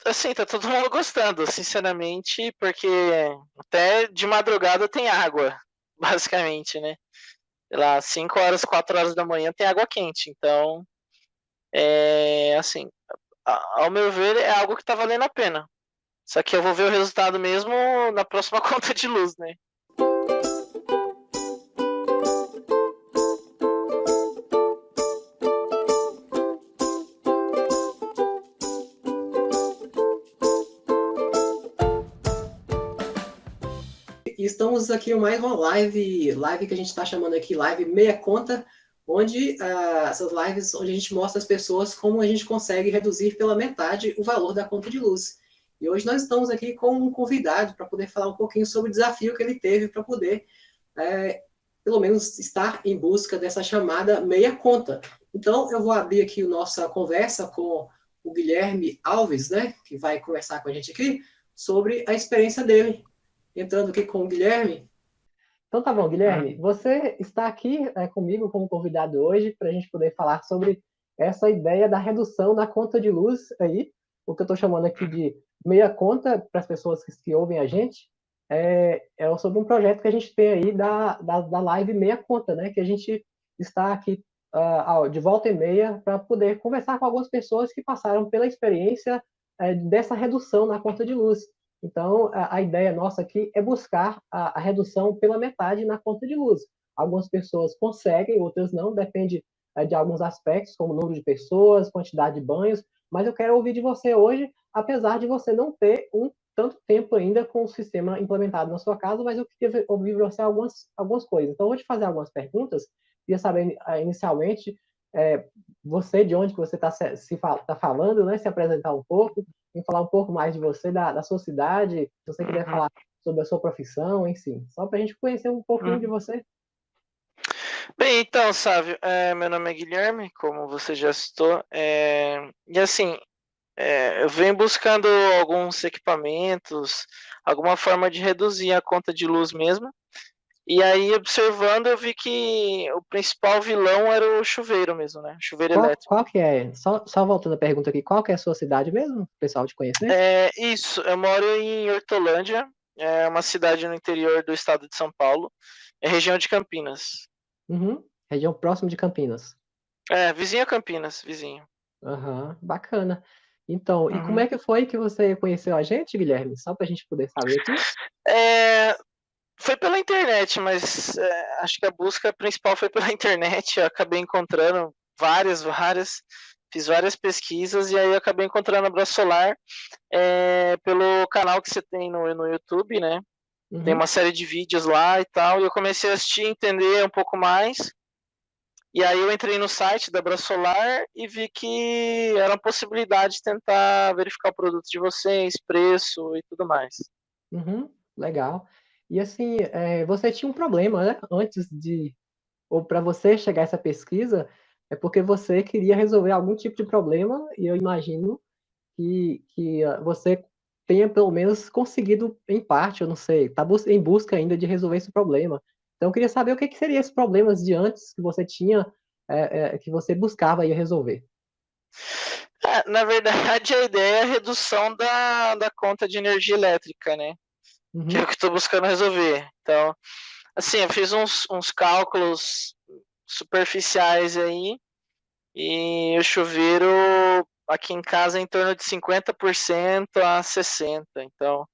assim, tá todo mundo gostando, sinceramente, porque até de madrugada tem água, basicamente, né? Sei lá, 5 horas, 4 horas da manhã tem água quente. Então, assim, ao meu ver, é algo que tá valendo a pena. Só que eu vou ver o resultado mesmo na próxima conta de luz, né? E estamos aqui em mais uma live que a gente está chamando aqui live meia conta, onde essas lives onde a gente mostra às pessoas como a gente consegue reduzir pela metade o valor da conta de luz. E hoje nós estamos aqui com um convidado para poder falar um pouquinho sobre o desafio que ele teve para poder, pelo menos, estar em busca dessa chamada meia conta. Então, eu vou abrir aqui a nossa conversa com o Guilherme Alves, né, que vai conversar com a gente aqui sobre a experiência dele entrando aqui com o Guilherme. Então tá bom, Guilherme, você está aqui comigo como convidado hoje para a gente poder falar sobre essa ideia da redução da conta de luz aí, o que eu estou chamando aqui de meia conta para as pessoas que ouvem a gente, é sobre um projeto que a gente tem aí da live meia conta, né? Que a gente está aqui de volta e meia para poder conversar com algumas pessoas que passaram pela experiência dessa redução na conta de luz. Então, a ideia nossa aqui é buscar a redução pela metade na conta de luz. Algumas pessoas conseguem, outras não, depende de alguns aspectos, como número de pessoas, quantidade de banhos, mas eu quero ouvir de você hoje, apesar de você não ter tanto tempo ainda com o sistema implementado na sua casa, mas eu queria ouvir de você algumas coisas. Então, eu vou te fazer algumas perguntas, queria saber inicialmente você, de onde que você está tá falando, né? Se apresentar um pouco, e falar um pouco mais de você, da sua cidade, se você quiser Uhum, falar sobre a sua profissão, enfim, só para a gente conhecer um pouquinho de uhum. você. Bem, então, Sávio, meu nome é Guilherme, como você já citou, e assim, eu venho buscando alguns equipamentos, alguma forma de reduzir a conta de luz mesmo. E aí, observando, eu vi que o principal vilão era o chuveiro mesmo, né? Chuveiro elétrico. Qual que é, só voltando a pergunta aqui, qual que é a sua cidade mesmo, o pessoal te conhecer? Isso, eu moro em Hortolândia, é uma cidade no interior do estado de São Paulo, é região de Campinas. Uhum. Região próxima de Campinas. Vizinho a Campinas, vizinho. Aham, bacana. Então, e como Uhum. é que foi que você conheceu a gente, Guilherme? Só para a gente poder saber aqui. É, foi pela internet, mas acho que a busca principal foi pela internet. Eu acabei encontrando várias, fiz várias pesquisas e aí eu acabei encontrando a Bra Solar pelo canal que você tem no YouTube, né? Tem Uhum, uma série de vídeos lá e tal, e eu comecei a assistir, entender um pouco mais. E aí eu entrei no site da Bra Solar e vi que era uma possibilidade de tentar verificar o produto de vocês, preço e tudo mais. uhum, legal. E assim, você tinha um problema, né? Ou para você chegar a essa pesquisa, é porque você queria resolver algum tipo de problema, e eu imagino que você tenha pelo menos conseguido, em parte, eu não sei, está em busca ainda de resolver esse problema. Então, eu queria saber o que, que seriam esses problemas de antes que você tinha, que você buscava aí resolver. Na verdade, a ideia é a redução da conta de energia elétrica, né? Que é o Uhum, que estou buscando resolver. Então, assim, eu fiz uns cálculos superficiais aí, e o chuveiro aqui em casa é em torno de 50% a 60%. Então,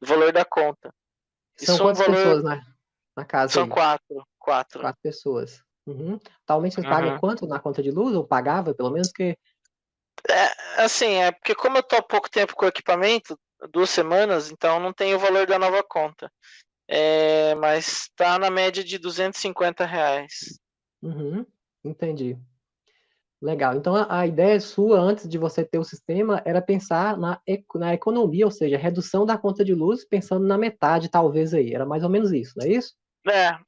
o valor da conta. são Isso é um quantas valor. pessoas na casa São aí? quatro. Quatro. 4 pessoas. Uhum. Atualmente você paga Uhum. quanto na conta de luz? Ou pagava, pelo menos, que... Assim, porque como eu tô há pouco tempo com o equipamento, 2 semanas, então não tem o valor da nova conta. Mas tá na média de R$ 250. Uhum, entendi. Legal. Então, a ideia sua, antes de você ter o sistema, era pensar na economia, ou seja, redução da conta de luz, pensando na metade, talvez aí. Era mais ou menos isso, não é isso?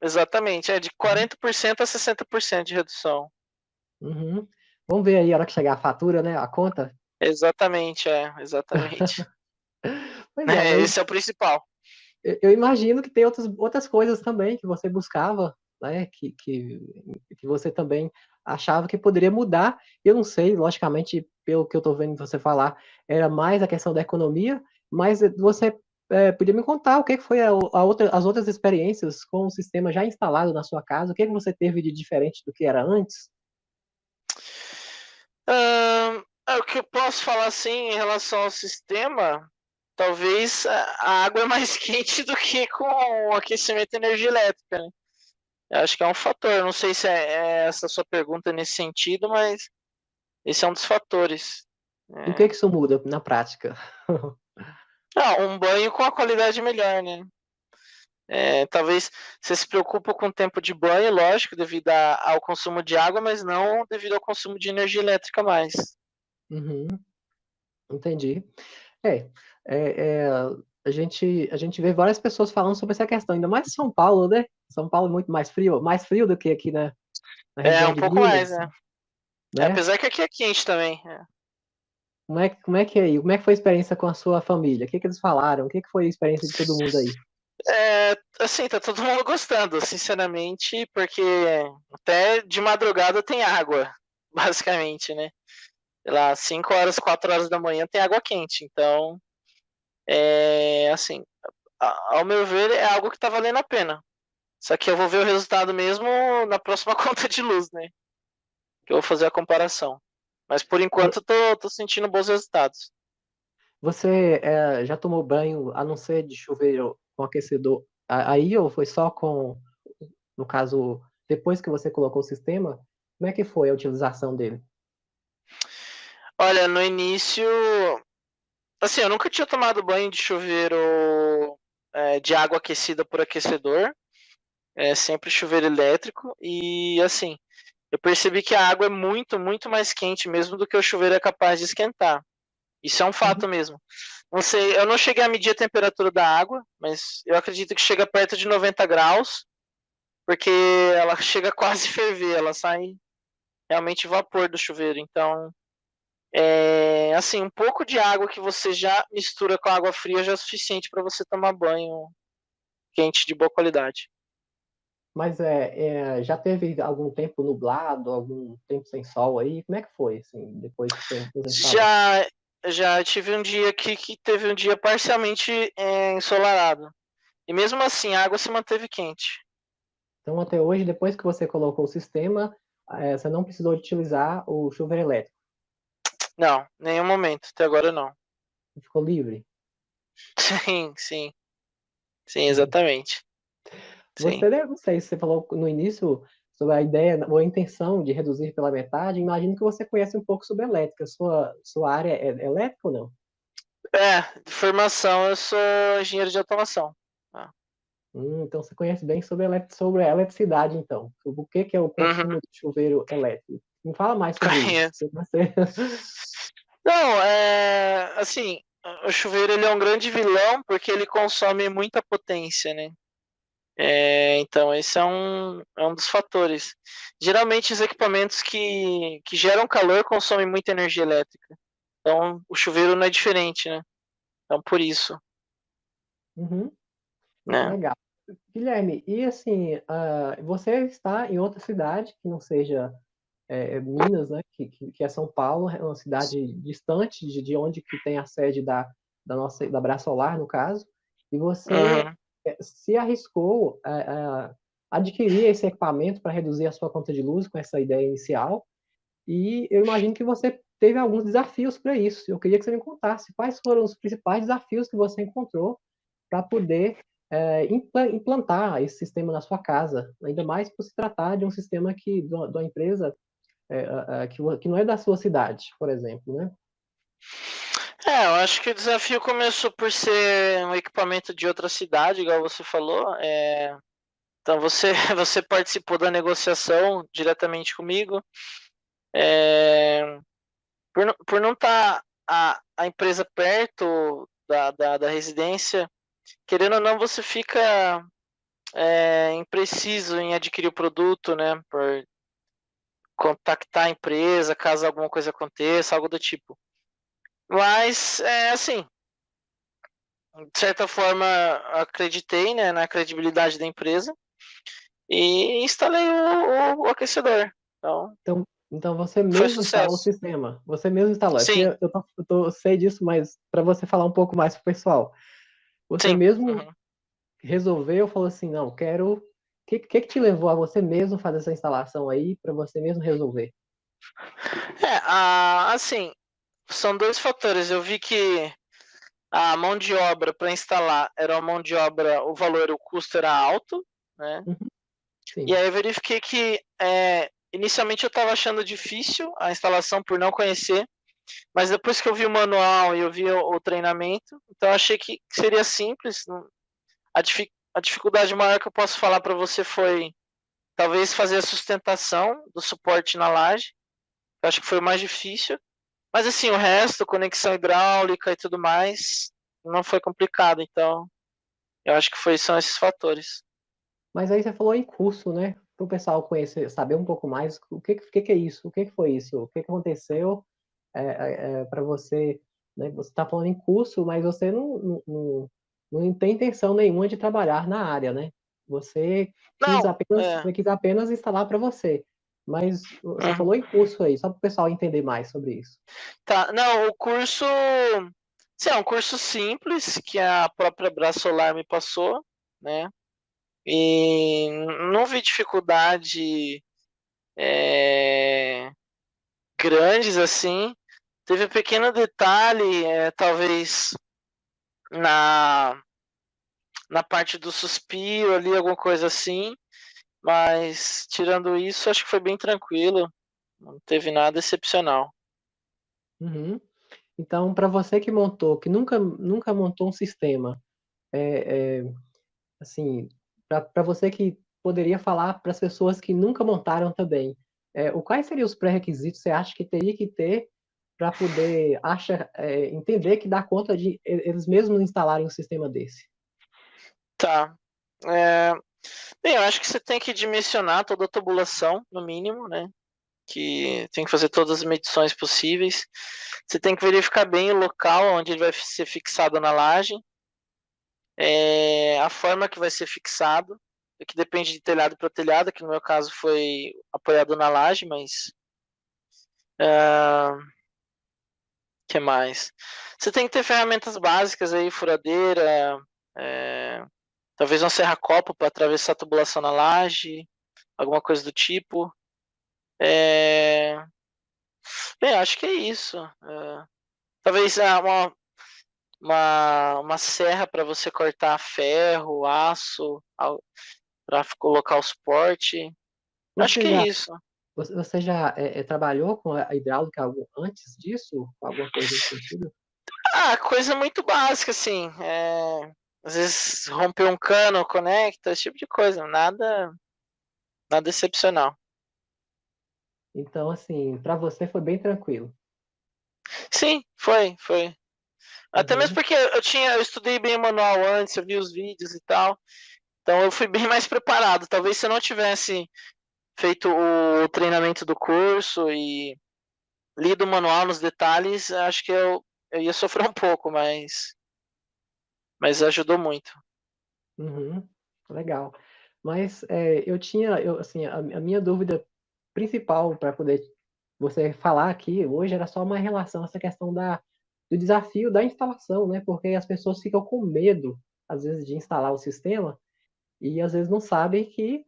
Exatamente. É de Uhum. 40% a 60% de redução. Uhum. Vamos ver aí a hora que chegar a fatura, né? A conta. Exatamente, exatamente. Pois é, mas Esse é o principal. eu imagino que tem outras coisas também que você buscava. né, que você também achava que poderia mudar. Eu não sei, logicamente, pelo que eu estou vendo você falar, era mais a questão da economia, mas você podia me contar o que foi as outras experiências com o sistema já instalado na sua casa, o que você teve de diferente do que era antes? O que eu posso falar assim em relação ao sistema, talvez a água é mais quente do que com o aquecimento e energia elétrica, né? Eu acho que é um fator. Não sei se é essa a sua pergunta nesse sentido, mas esse é um dos fatores. E o que É. isso muda na prática? Um banho com a qualidade melhor, né? Talvez você se preocupe com o tempo de banho, lógico, devido ao consumo de água, mas não devido ao consumo de energia elétrica mais. Uhum, entendi. É, é, é, a gente vê várias pessoas falando sobre essa questão, ainda mais São Paulo, né? São Paulo é muito mais frio do que aqui na É, região um de pouco mais, Minas, né? né? Apesar que aqui é quente também. Como é que é aí? Como é que foi a experiência com a sua família? O que que eles falaram? O que que foi a experiência de todo mundo aí? Assim, tá todo mundo gostando, sinceramente, porque até de madrugada tem água, basicamente, né? Sei lá, 5 horas, 4 horas da manhã tem água quente. Então, assim, ao meu ver, é algo que tá valendo a pena. Só que eu vou ver o resultado mesmo na próxima conta de luz, né? Que eu vou fazer a comparação. Mas por enquanto Vo- eu tô sentindo bons resultados. Você já tomou banho, a não ser de chuveiro com aquecedor, aí ou foi só com, no caso, depois que você colocou o sistema, como é que foi a utilização dele? Olha, no início, assim, eu nunca tinha tomado banho de chuveiro de água aquecida por aquecedor. É sempre chuveiro elétrico. E assim, eu percebi que a água é muito, muito mais quente mesmo do que o chuveiro é capaz de esquentar. Isso é um Uhum. fato mesmo. Não sei, eu não cheguei a medir a temperatura da água, mas eu acredito que chega perto de 90 graus, porque ela chega quase a ferver, ela sai realmente vapor do chuveiro. Então, assim, um pouco de água que você já mistura com água fria já é suficiente para você tomar banho quente de boa qualidade. Mas já teve algum tempo nublado, algum tempo sem sol aí? Como é que foi, assim, depois que você instalou? Já, já tive um dia aqui que teve um dia parcialmente ensolarado. E mesmo assim, a água se manteve quente. Então, até hoje, depois que você colocou o sistema, você não precisou utilizar o chuveiro elétrico, Não, nenhum momento, até agora não. ficou livre. Sim, sim, sim, exatamente. Sim. Você, né, não sei, você falou no início sobre a ideia ou a intenção de reduzir pela metade. Imagino que você conhece um pouco sobre elétrica. Sua área é elétrica ou não? De formação eu sou engenheiro de automação. Ah. Então você conhece bem sobre a eletricidade, então. Sobre o que que é o Uhum, consumo do chuveiro elétrico. Me fala mais sobre isso. conheço. Não, assim, o chuveiro ele é um grande vilão porque ele consome muita potência, né? Então esse é um dos fatores. Geralmente os equipamentos que geram calor consomem muita energia elétrica. Então o chuveiro não é diferente, né? Então por isso, Uhum, né? legal. Guilherme, e assim, você está em outra cidade que não seja Minas, né, que é São Paulo, é uma cidade distante de onde que tem a sede da Brasolar, no caso, e você Uhum. se arriscou a adquirir esse equipamento para reduzir a sua conta de luz com essa ideia inicial, e eu imagino que você teve alguns desafios para isso. Eu queria que você me contasse quais foram os principais desafios que você encontrou para poder implantar esse sistema na sua casa, ainda mais por se tratar de um sistema de uma empresa que não é da sua cidade, por exemplo, né? Eu acho que o desafio começou por ser um equipamento de outra cidade, igual você falou. Então você, você participou da negociação diretamente comigo. É, por não estar a empresa perto da residência, querendo ou não, você fica impreciso em adquirir o produto, né? Por contactar a empresa caso alguma coisa aconteça, algo do tipo. Mas, assim, de certa forma, acreditei, né, na credibilidade da empresa e instalei o aquecedor. Então, Então você foi mesmo instalou o sucesso. sistema. Você mesmo instalou. É porque Sim, eu sei disso, mas para você falar um pouco mais pro pessoal. Você sim. mesmo Uhum. resolveu, falou assim, não, quero. O que te levou a você mesmo fazer essa instalação aí, para você mesmo resolver? Assim, são dois fatores. Eu vi que a mão de obra para instalar era uma mão de obra, o valor, o custo era alto, né? Uhum, E sim. aí eu verifiquei que inicialmente eu estava achando difícil a instalação por não conhecer, mas depois que eu vi o manual e eu vi o treinamento, então eu achei que seria simples. A dificuldade maior que eu posso falar para você foi talvez fazer a sustentação do suporte na laje. Eu acho que foi o mais difícil. Mas assim, o resto, conexão hidráulica e tudo mais, não foi complicado. Então, eu acho que são esses fatores. Mas aí você falou em curso, né? Para o pessoal conhecer, saber um pouco mais, o que é isso? O que foi isso? O que aconteceu para você, né? Você está falando em curso, mas você não tem intenção nenhuma de trabalhar na área, né? Você Não, é. você quis apenas instalar para você. Mas você Uhum. falou em curso aí, só para o pessoal entender mais sobre isso. Tá, não, o curso. Sim, é um curso simples que a própria Braço Solar me passou, né? E não vi dificuldade é, grandes assim. Teve um pequeno detalhe, talvez na, na parte do suspiro ali, alguma coisa assim. Mas tirando isso, acho que foi bem tranquilo. Não teve nada excepcional. Uhum. Então, para você que montou, que nunca montou um sistema, assim, para você que poderia falar para as pessoas que nunca montaram também, quais seriam os pré-requisitos que você acha que teria que ter para poder entender que dá conta de eles mesmos instalarem um sistema desse? Tá. É, bem, eu acho que você tem que dimensionar toda a tubulação, no mínimo, né? Que tem que fazer todas as medições possíveis. Você tem que verificar bem o local onde ele vai ser fixado na laje, a forma que vai ser fixado, que depende de telhado para telhado, que no meu caso foi apoiado na laje, mas que mais? Você tem que ter ferramentas básicas aí, furadeira, é, talvez um serra-copo para atravessar a tubulação na laje, alguma coisa do tipo. É, bem, acho que é isso. Talvez uma serra para você cortar ferro, aço, para colocar o suporte. Acho Você que é já, isso. você já trabalhou com a hidráulica antes disso? Alguma coisa nesse sentido? Coisa muito básica, assim. Às vezes romper um cano, conecta, esse tipo de coisa. Nada excepcional. Então, assim, para você foi bem tranquilo. Sim, foi. Até mesmo Uhum, porque eu estudei bem o manual antes, eu vi os vídeos e tal. Então eu fui bem mais preparado. Talvez se eu não tivesse feito o treinamento do curso e lido o manual nos detalhes, acho que eu ia sofrer um pouco, mas ajudou muito. uhum, legal. Mas assim, a minha dúvida principal para poder você falar aqui hoje era só uma relação a essa questão do desafio da instalação, né? Porque as pessoas ficam com medo, às vezes, de instalar o sistema e às vezes não sabem que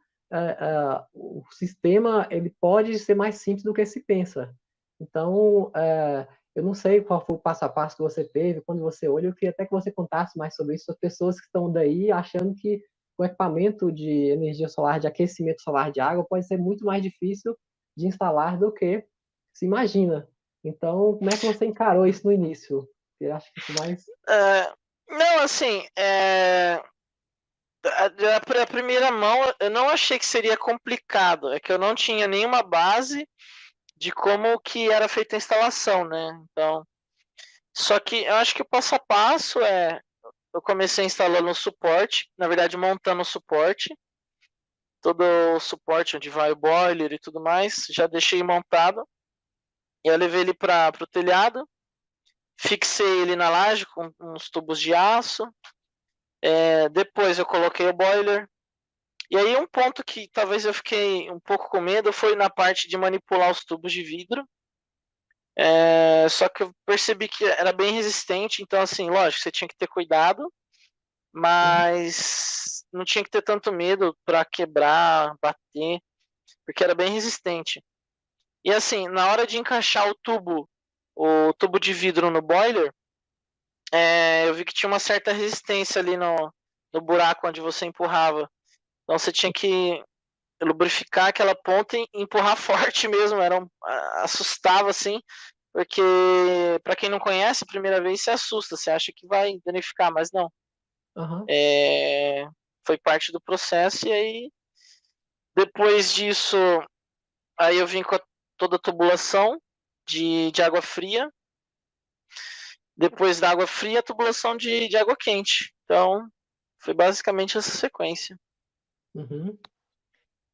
o sistema ele pode ser mais simples do que se pensa. Então, eu não sei qual foi o passo a passo que você teve quando você olha. Eu queria até que você contasse mais sobre isso. As pessoas que estão daí achando que o equipamento de energia solar, de aquecimento solar de água, pode ser muito mais difícil de instalar do que se imagina. Então, como é que você encarou isso no início? Eu acho que isso mais. Não, assim, a primeira mão eu não achei que seria complicado. É que eu não tinha nenhuma base de como que era feita a instalação, né? Então, só que eu acho que o passo a passo eu comecei instalando o suporte, na verdade montando o suporte, todo o suporte onde vai o boiler e tudo mais, já deixei montado. E eu levei ele para o telhado, fixei ele na laje com uns tubos de aço. Depois eu coloquei o boiler, E aí um ponto que talvez eu fiquei um pouco com medo foi na parte de manipular os tubos de vidro. Só que eu percebi que era bem resistente, então assim, lógico, você tinha que ter cuidado, Uhum. mas não tinha que ter tanto medo para quebrar, bater, porque era bem resistente. E assim, na hora de encaixar o tubo de vidro no boiler, eu vi que tinha uma certa resistência ali no buraco onde você empurrava. Então você tinha que lubrificar aquela ponta e empurrar forte mesmo, assustava assim, porque para quem não conhece, a primeira vez se assusta, você acha que vai danificar, mas não. Aham. É, foi parte do processo e aí depois disso, aí eu vim com toda a tubulação de água fria, depois da água fria, a tubulação de água quente. Então, foi basicamente essa sequência. Uhum.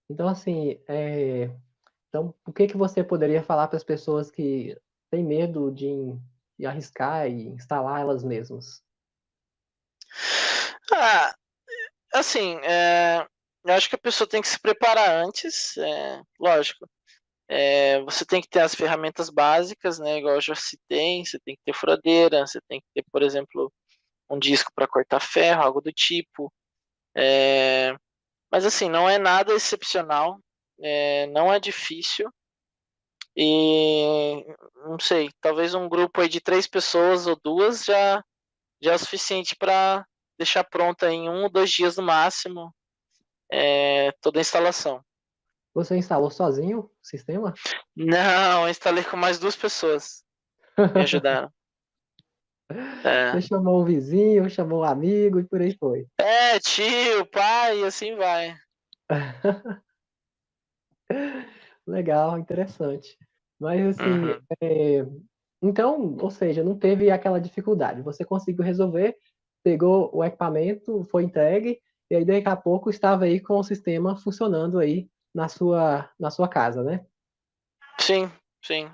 Então, assim, então, o que que você poderia falar para as pessoas que têm medo de arriscar e instalar elas mesmas? Ah, assim, eu acho que a pessoa tem que se preparar antes, lógico. Você tem que ter as ferramentas básicas, né? Igual eu já citei, você tem que ter furadeira, você tem que ter, por exemplo, um disco para cortar ferro, algo do tipo. É, mas assim, não é nada excepcional, não é difícil. E não sei, talvez um grupo aí de 3 pessoas ou duas já é o suficiente para deixar pronta em 1 ou 2 dias no máximo toda a instalação. Você instalou sozinho o sistema? Não, eu instalei com mais 2 pessoas, me ajudaram. Você É, chamou o vizinho, chamou o amigo e por aí foi. tio, pai, e assim vai. Legal, interessante. Mas assim, Uhum. então, ou seja, não teve aquela dificuldade. Você conseguiu resolver, pegou o equipamento, foi entregue, e aí daqui a pouco estava aí com o sistema funcionando aí na sua casa, né? Sim, sim.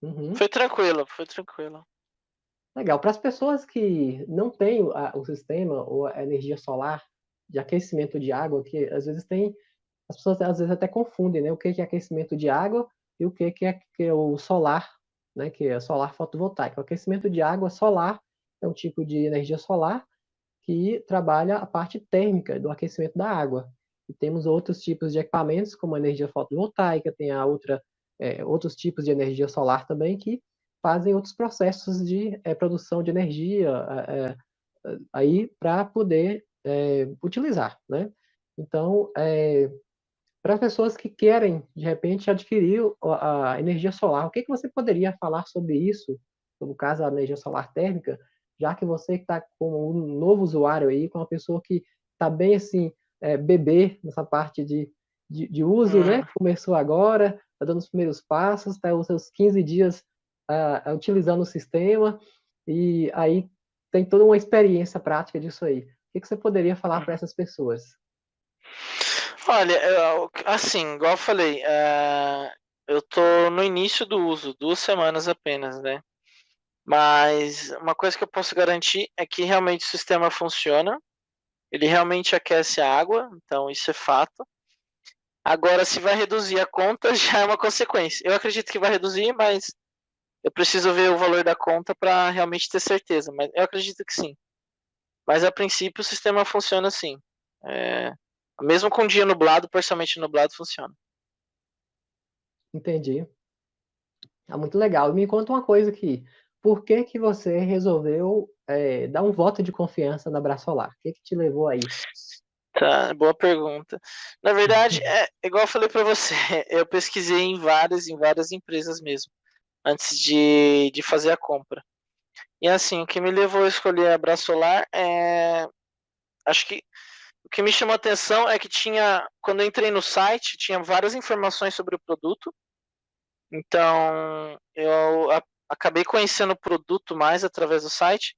Uhum. Foi tranquilo, foi tranquilo. Legal. Para as pessoas que não têm o sistema ou a energia solar de aquecimento de água, que às vezes tem, as pessoas às vezes até confundem, né? O que é aquecimento de água e o que é o solar, né? Que é solar fotovoltaico. O aquecimento de água solar é um tipo de energia solar que trabalha a parte térmica do aquecimento da água. E temos outros tipos de equipamentos, como a energia fotovoltaica, tem outros tipos de energia solar também que fazem outros processos de produção de energia aí para poder utilizar, né? Então, para as pessoas que querem, de repente, adquirir a energia solar, o que que você poderia falar sobre isso, sobre o caso da energia solar térmica, já que você está como um novo usuário aí, com uma pessoa que está bem assim, bebê nessa parte de uso, né? Hum. Começou agora, está dando os primeiros passos, está os seus 15 dias utilizando o sistema, e aí tem toda uma experiência prática disso aí. O que que você poderia falar para Uhum. essas pessoas? Olha, assim, igual eu falei, eu tô no início do uso, 2 semanas apenas, né? Mas uma coisa que eu posso garantir é que realmente o sistema funciona, ele realmente aquece a água, então isso é fato. Agora, se vai reduzir a conta, já é uma consequência. Eu acredito que vai reduzir, mas eu preciso ver o valor da conta para realmente ter certeza. Mas eu acredito que sim. Mas a princípio o sistema funciona assim. É, mesmo com dia nublado, parcialmente nublado, funciona. Entendi. Ah, muito legal. E me conta uma coisa aqui. Por que que você resolveu dar um voto de confiança na Brasolar? O que que te levou aí? Tá, boa pergunta. Na verdade, igual eu falei para você, eu pesquisei em várias empresas mesmo, antes de fazer a compra. E assim, o que me levou a escolher a Brasolar acho que o que me chamou a atenção é que quando eu entrei no site, tinha várias informações sobre o produto. Então, acabei conhecendo o produto mais através do site.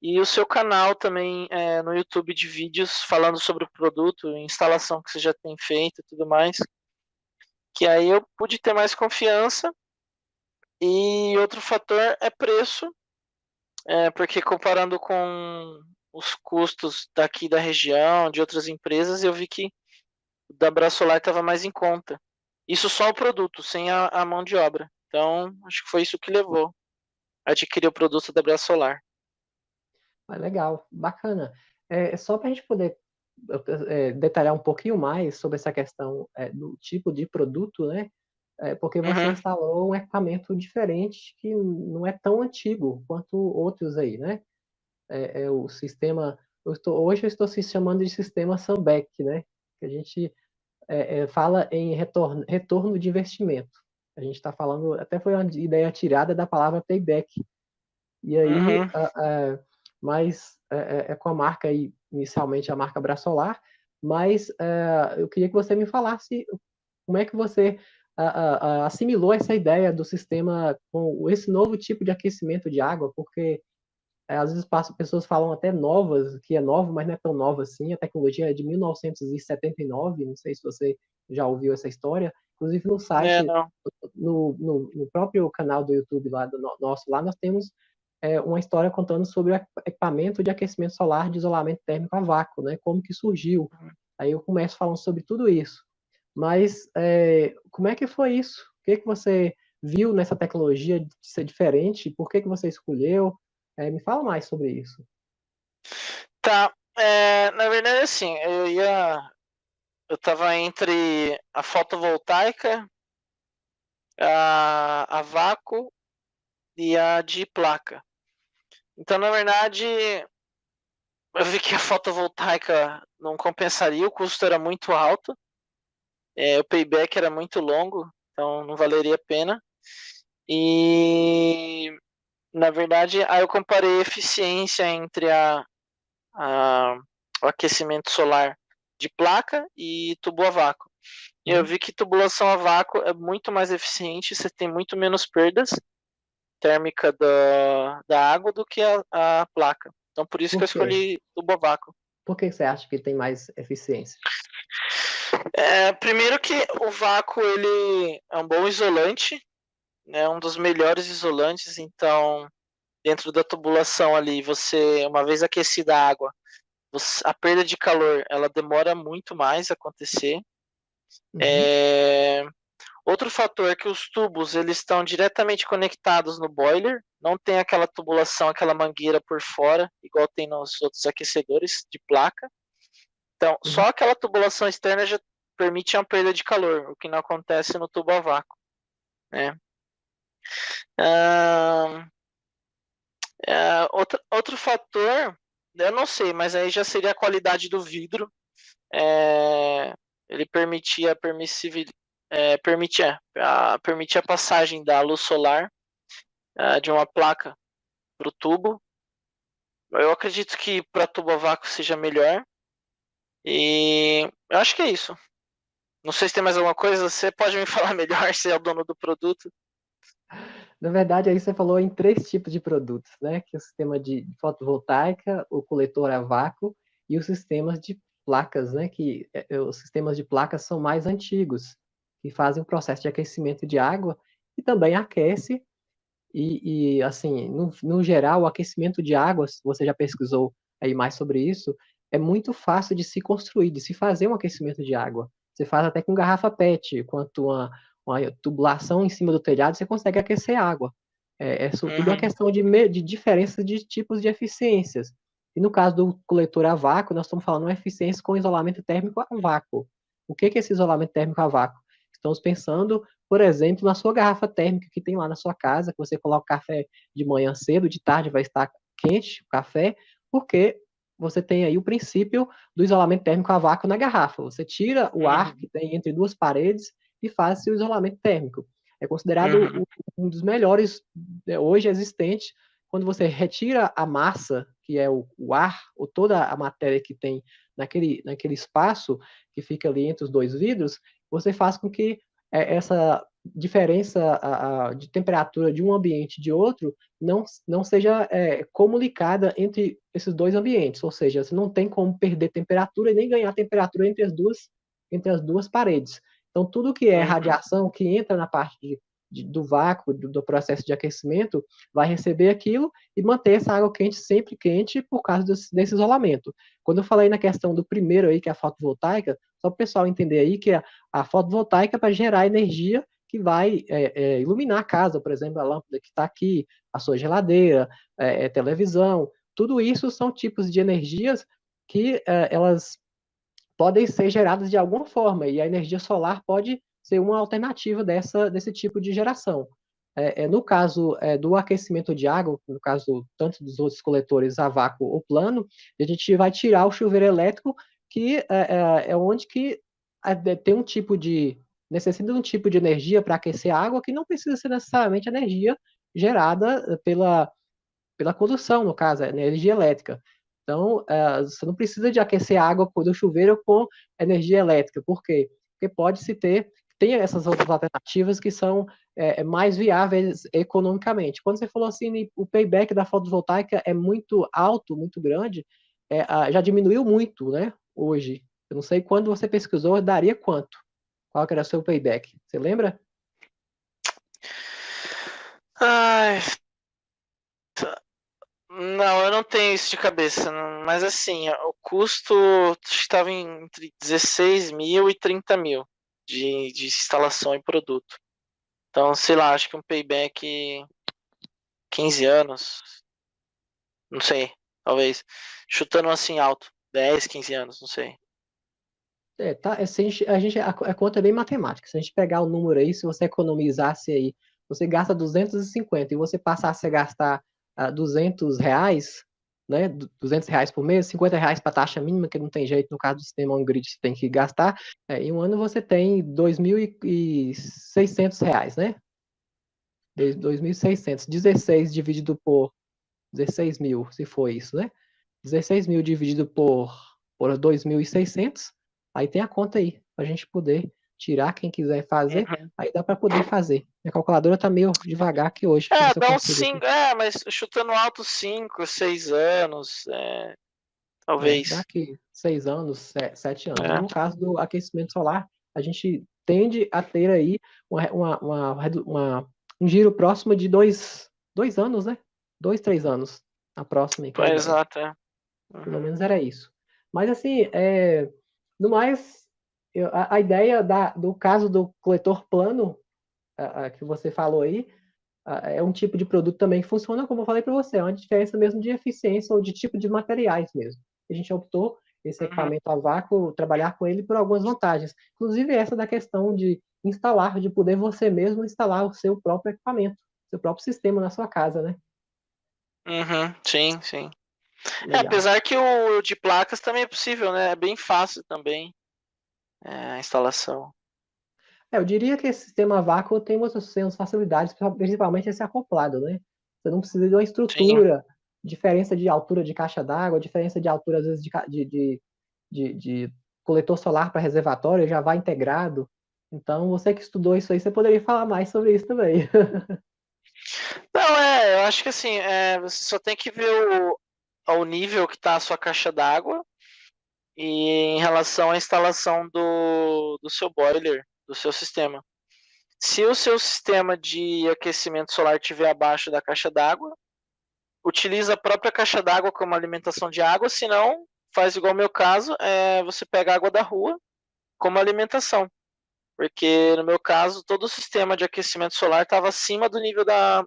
E o seu canal também no YouTube de vídeos falando sobre o produto, instalação que você já tem feito e tudo mais. Que aí eu pude ter mais confiança. E outro fator é preço, porque comparando com os custos daqui da região, de outras empresas, eu vi que o da Brasolar estava mais em conta. Isso só o produto, sem a mão de obra. Então, acho que foi isso que levou a adquirir o produto da Brasolar. Legal, bacana. Só para a gente poder detalhar um pouquinho mais sobre essa questão do tipo de produto, né? Porque você Uhum. instalou um equipamento diferente que não é tão antigo quanto outros aí, né? O sistema, hoje eu estou se chamando de sistema Sunback, né? Que a gente fala em retorno de investimento. A gente está falando, até foi uma ideia tirada da palavra payback. E aí, Uhum. mas com a marca aí, inicialmente a marca Brasolar, mas eu queria que você me falasse como é que você assimilou essa ideia do sistema com esse novo tipo de aquecimento de água, porque às vezes pessoas falam até novas, que é novo, mas não é tão nova assim. A tecnologia é de 1979, não sei se você já ouviu essa história. Inclusive no É, site, não. no próprio canal do YouTube lá do nosso, lá nós temos uma história contando sobre o equipamento de aquecimento solar de isolamento térmico a vácuo, né? Como que surgiu. Aí eu começo falando sobre tudo isso. Mas como é que foi isso? O que que você viu nessa tecnologia de ser diferente? Por que que você escolheu? Me fala mais sobre isso. Tá. Na verdade, assim, eu tava entre a fotovoltaica, a vácuo e a de placa. Então, na verdade, eu vi que a fotovoltaica não compensaria, o custo era muito alto, o payback era muito longo, então não valeria a pena. E, na verdade, aí eu comparei a eficiência entre a, o aquecimento solar de placa e tubo a vácuo. E eu Uhum. vi que tubulação a vácuo é muito mais eficiente, você tem muito menos perdas térmica da água do que a placa. Então, por isso que Por eu quê? escolhi tubo a vácuo. Por que você acha que tem mais eficiência? Primeiro que o vácuo ele é um bom isolante, né, um dos melhores isolantes, então dentro da tubulação ali, você, uma vez aquecida a água, a perda de calor ela demora muito mais a acontecer. Uhum, É, Outro fator é que os tubos eles estão diretamente conectados no boiler, não tem aquela tubulação, aquela mangueira por fora, igual tem nos outros aquecedores de placa. Então, uhum. só aquela tubulação externa já permite uma perda de calor, o que não acontece no tubo a vácuo, né? Ah, outro fator, eu não sei, mas aí já seria a qualidade do vidro. É, ele permitia a passagem da luz solar de uma placa para o tubo. Eu acredito que para tubo a vácuo seja melhor. E eu acho que é isso. Não sei se tem mais alguma coisa. Você pode me falar melhor se é o dono do produto. Na verdade, aí você falou em três tipos de produtos, né? Que é o sistema de fotovoltaica, o coletor a vácuo e os sistemas de placas, né? Que os sistemas de placas são mais antigos, que fazem o processo de aquecimento de água e também aquece. Assim, no geral, o aquecimento de água, se você já pesquisou aí mais sobre isso, é muito fácil de se construir, de se fazer um aquecimento de água. Você faz até com garrafa PET, quanto uma tubulação em cima do telhado, você consegue aquecer água. Tudo uma Uhum, questão de diferença de tipos de eficiências. E no caso do coletor a vácuo, nós estamos falando uma eficiência com isolamento térmico a vácuo. O que é esse isolamento térmico a vácuo? Estamos pensando, por exemplo, na sua garrafa térmica que tem lá na sua casa, que você coloca café de manhã cedo, de tarde vai estar quente o café, porque você tem aí o princípio do isolamento térmico a vácuo na garrafa. Você tira o ar que uhum, tem entre duas paredes e faz o isolamento térmico. É considerado uhum, um dos melhores hoje existentes quando você retira a massa, que é o ar, ou toda a matéria que tem naquele espaço que fica ali entre os dois vidros, você faz com que essa diferença de temperatura de um ambiente e de outro não seja comunicada entre esses dois ambientes, ou seja, você não tem como perder temperatura e nem ganhar temperatura entre as duas paredes. Então, tudo que é uhum, radiação que entra na parte do vácuo, do processo de aquecimento, vai receber aquilo e manter essa água quente sempre quente por causa desse isolamento. Quando eu falei na questão do primeiro aí, que é a fotovoltaica, Só para o pessoal entender aí que a fotovoltaica é para gerar energia que vai iluminar a casa, por exemplo, a lâmpada que está aqui, a sua geladeira, televisão, tudo isso são tipos de energias que elas podem ser geradas de alguma forma, e a energia solar pode ser uma alternativa desse tipo de geração. No caso do aquecimento de água, no caso tanto dos outros coletores a vácuo ou plano, a gente vai tirar o chuveiro elétrico, que é onde que tem um tipo de necessita de um tipo de energia para aquecer a água que não precisa ser necessariamente energia gerada pela condução, no caso, a energia elétrica. Então, você não precisa de aquecer a água do chuveiro com energia elétrica. Por quê? Porque tem essas outras alternativas que são mais viáveis economicamente. Quando você falou assim, o payback da fotovoltaica é muito alto, muito grande, já diminuiu muito, né, hoje. Eu não sei quando você pesquisou, daria quanto? Qual que era o seu payback? Você lembra? Ai, não, eu não tenho isso de cabeça, mas assim, o custo estava entre 16 mil e 30 mil de instalação e produto. Então, sei lá, acho que um payback 15 anos, não sei, talvez. Chutando assim alto, 10, 15 anos, não sei. Se a conta é bem matemática. Se a gente pegar o número aí, se você economizasse aí, você gasta 250 e você passasse a gastar R$ 200, né? R$ 200 por mês, R$ 50 para taxa mínima, que não tem jeito, no caso do sistema on-grid, você tem que gastar. Em um ano você tem R$ 2.600, né? 2.600. 16 dividido por 16 mil, se for isso, né? 16 mil dividido por 2.600, aí tem a conta aí, para a gente poder tirar quem quiser fazer, Uhum. aí dá para poder fazer. Minha calculadora tá meio devagar aqui hoje, vamos ver se eu Dá uns consigo aqui. 5, mas chutando alto 5, 6 anos, Dá talvez. aqui 6 anos, 7 anos. É. No caso do aquecimento solar, a gente tende a ter aí um giro próximo de 2 anos, né? 2, 3 anos, a próxima aí, que é a ideia. Exato, é. Pelo Uhum. menos era isso. Mas, assim, no mais, a ideia do caso do coletor plano, que você falou aí, é um tipo de produto também que funciona, como eu falei para você, é uma diferença mesmo de eficiência ou de tipo de materiais mesmo. A gente optou esse Uhum. equipamento a vácuo, trabalhar com ele por algumas vantagens. Inclusive essa da questão de instalar, de poder você mesmo instalar o seu próprio equipamento, seu próprio sistema na sua casa, né? Uhum. Sim, sim. Legal. Apesar que o de placas também é possível, né? É bem fácil também a instalação. Eu diria que esse sistema a vácuo tem umas facilidades, principalmente esse acoplado, né? Você não precisa de uma Sim. estrutura, diferença de altura de caixa d'água, diferença de altura, às vezes, de coletor solar para reservatório, já vai integrado. Então, você que estudou isso aí, você poderia falar mais sobre isso também. Não, eu acho que assim, você só tem que ver ao nível que está a sua caixa d'água e em relação à instalação do seu boiler, do seu sistema. Se o seu sistema de aquecimento solar estiver abaixo da caixa d'água, utiliza a própria caixa d'água como alimentação de água, se não, faz igual o meu caso, você pega água da rua como alimentação. Porque no meu caso, todo o sistema de aquecimento solar estava acima do nível da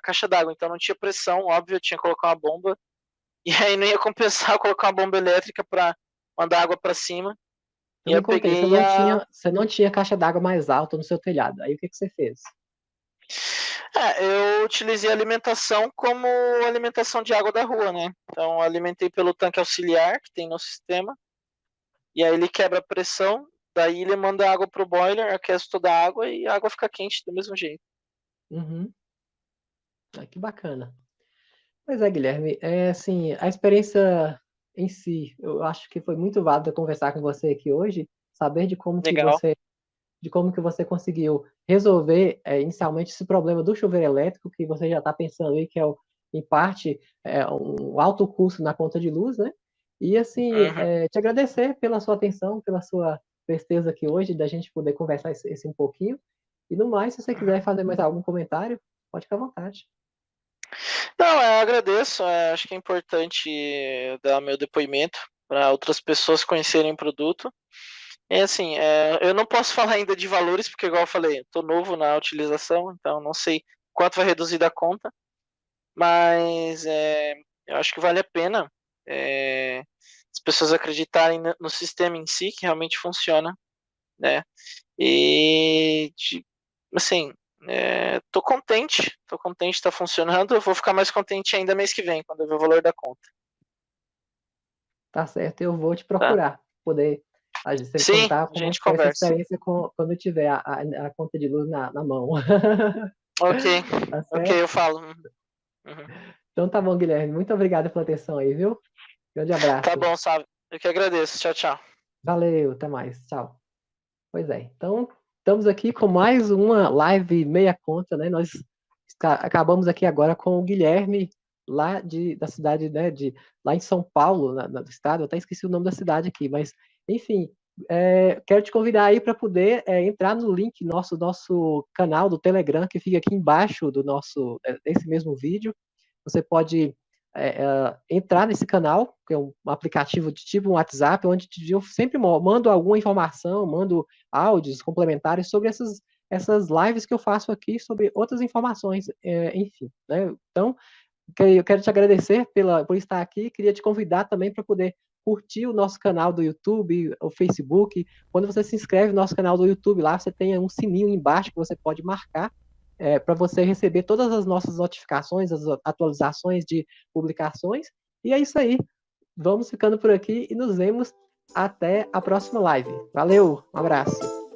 caixa d'água, então não tinha pressão, óbvio, eu tinha que colocar uma bomba, e aí não ia compensar colocar uma bomba elétrica para mandar água para cima. Então, E eu me conta aí, peguei você não tinha caixa d'água mais alta no seu telhado. Aí, o que que você fez? eu utilizei a alimentação como alimentação de água da rua, né? Então, eu alimentei pelo tanque auxiliar que tem no sistema, e aí ele quebra a pressão, daí ele manda água pro boiler, aquece toda a água e a água fica quente do mesmo jeito. Uhum. Que bacana. Pois é, Guilherme, assim, a experiência em si, eu acho que foi muito válida conversar com você aqui hoje, saber Legal. de como que você conseguiu resolver inicialmente esse problema do chuveiro elétrico, que você já está pensando aí que em parte, um alto custo na conta de luz, né? E, assim, Uhum. te agradecer pela sua atenção, pela sua presteza aqui hoje, da gente poder conversar esse um pouquinho. E, no mais, se você quiser Uhum. fazer mais algum comentário, pode ficar à vontade. Não, eu agradeço. Acho que é importante dar meu depoimento. para outras pessoas conhecerem o produto. É assim, eu não posso falar ainda de valores, porque igual eu falei, estou novo na utilização, então não sei quanto vai reduzir da conta, mas eu acho que vale a pena as pessoas acreditarem no sistema em si, que realmente funciona, né? E, assim, tô contente, está funcionando, eu vou ficar mais contente ainda mês que vem, quando eu ver o valor da conta, Tá certo, eu vou te tá? procurar, poder você me Sim, contar a como gente foi essa conversa. experiência quando eu tiver a conta de luz na mão. Ok, Tá ok, certo? eu falo. Uhum. Então tá bom, Guilherme. Muito obrigado pela atenção aí, viu? Grande Tá abraço. bom, sabe? Eu que agradeço. Tchau, tchau. Valeu, até mais. Tchau. Pois é. Então, estamos aqui com mais uma live meia conta, né? Nós acabamos aqui agora com o Guilherme, lá da cidade, né, lá em São Paulo, no estado. Eu até esqueci o nome da cidade aqui, mas, enfim, quero te convidar aí para poder entrar no link nosso canal do Telegram, que fica aqui embaixo desse mesmo vídeo. Você pode entrar nesse canal, que é um aplicativo de tipo um WhatsApp, onde eu sempre mando alguma informação, mando áudios complementares sobre essas lives que eu faço aqui, sobre outras informações, enfim. Né? Então, eu quero te agradecer por estar aqui, queria te convidar também para poder curtir o nosso canal do YouTube, o Facebook. Quando você se inscreve no nosso canal do YouTube, lá você tem um sininho embaixo que você pode marcar para você receber todas as nossas notificações, as atualizações de publicações. E é isso aí. Vamos ficando por aqui e nos vemos até a próxima live. Valeu, um abraço.